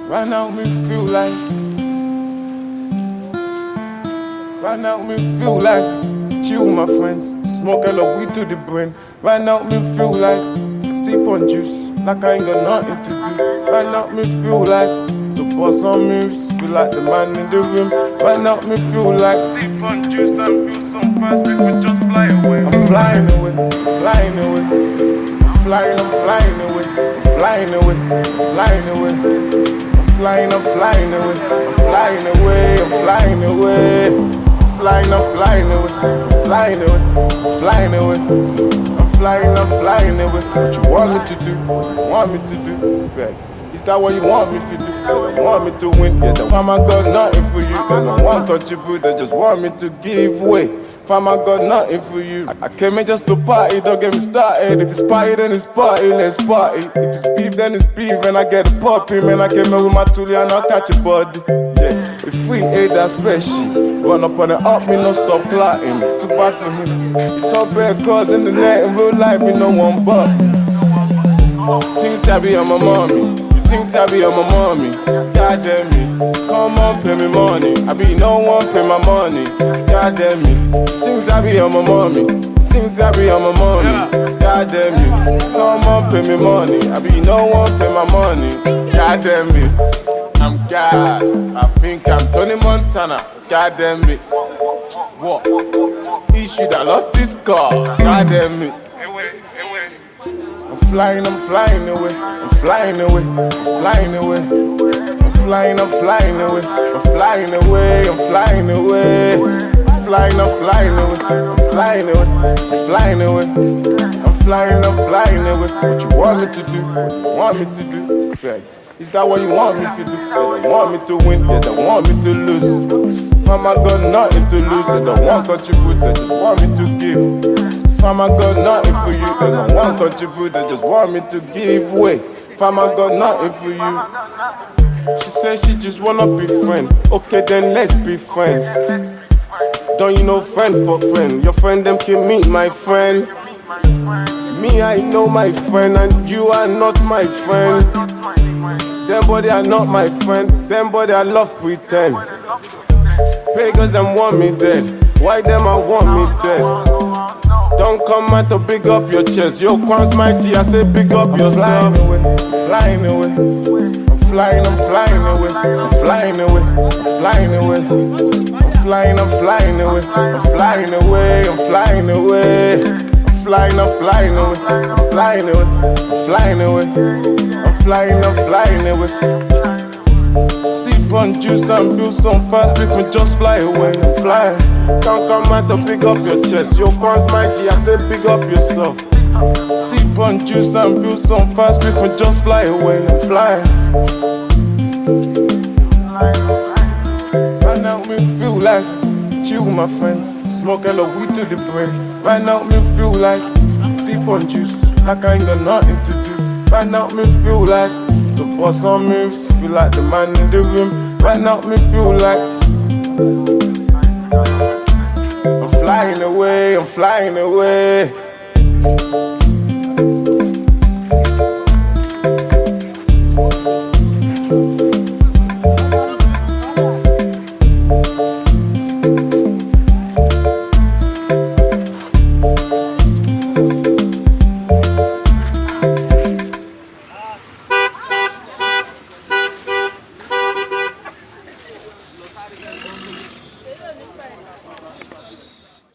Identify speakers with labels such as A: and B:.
A: Right now me feel like, right now me feel like chill with my friends, smoke hella weed to the brain. Right now me feel like sip on juice, like I ain't got nothing to do. Right now me feel like to bust some moves, feel like the man in the room. Right now me feel like sip on juice and build some fast, we can just fly away. I'm flying away, flying away, I'm flying away, I'm flying away, I'm flying away. I'm flying away, I'm flying away, I'm flying away, I'm flying away, I'm flying away, I'm flying away. What you want me to do? What you want me to do? Beg. Is that what you want me to do? They don't want me to win. Yeah, the fam I got nothing for you. They don't want to contribute. They just want me to give way. Fam I got nothing for you. I came in just to party. Don't get me started. If it's party, then it's party. Let's party. If it's beef, then it's beef. And I get poppy. Man, I came in with my toolie and I'll catch a body. Yeah, if we ate that special, run up on it up, me no stop clotting. Too bad for him. He talk bad cause in the net, in real life, me no one but. Things I be on my mommy. Things I be on my mommy. God damn it. Come on, pay me money. I be no one pay my money. God damn it. Things I be on my mommy. Things I be on my mommy. God damn it. Come on, pay me money. I be no one pay my money. God damn it. I'm gassed. I think I'm Tony Montana. God damn it. What? He should have lost this car. God damn it. I'm flying away, I'm flying away, I'm flying away, I'm flying away, I'm flying away, I'm flying away, I'm flying away, I'm flying away, I'm flying away, I'm flying away, I'm flying away. What you want me to do? What you want me to do? Beg. Is that what you want me to do? They don't want me to win, they don't want me to lose. Fam, I got nothing to lose, they don't want to contribute, they just want me to give. Fam, I got nothing for you, they don't want to contribute, they just want me to give way. Fam, I got nothing for you. She said she just wanna be friend. Okay, then let's be friends. Don't you know friend for friend? Your friend them can meet my friend. Me, I know my friend, and you are not my friend. Them body are not my friend. Them body I love pretend. Pagans them want me dead. Why them I want me dead? Don't come out to big up your chest. Yo, Kwan's mighty, I say big up yourself. Flying away, I'm flying away, I'm flying away, I'm flying away, I'm flying away, I'm flying away, I'm flying away, I'm flying away, I'm flying away, I'm flying away, I'm flying away. Sip on juice and build some fast, if me just fly away, I'm flying. Can't come out to pick up your chest. Yo, Kwan's mighty, I say pick up yourself. Sip on juice and build some fast, if me just fly away, I'm flying. Right now me feel like chill with my friends, smoke hella weed to the brain. Right now me feel like sip on juice, like I ain't got nothing to do. Right now me feel like to bust some moves, feel like the man in the room. Right now me feel like I'm flying away, I'm flying away.